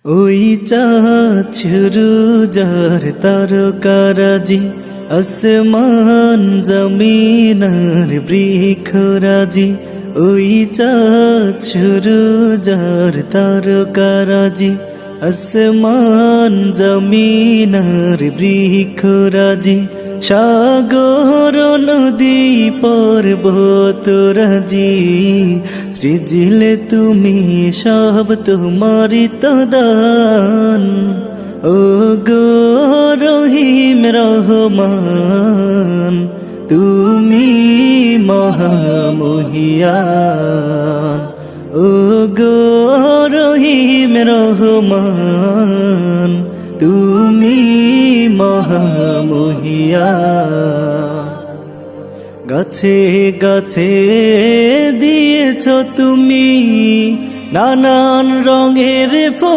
ওই চাঁদ সুরুজার তারকারাজি, আসমান জমিনার বৃক্ষরাজি। ওই চাঁদ সুরুজার তারকারাজি, আসমান জমিনার বৃক্ষরাজি। সাগর নদী পর্বতরাজি, সৃজিলে তুমি সব তোমারি তো দান। ও গো রহিম রহমান, তুমি মহামহিয়ান। ও গো রহিম রহমান, তুমি মহামহিয়ান। গাছে গাছে দিয়েছ তুমি নানান রঙের ফুল।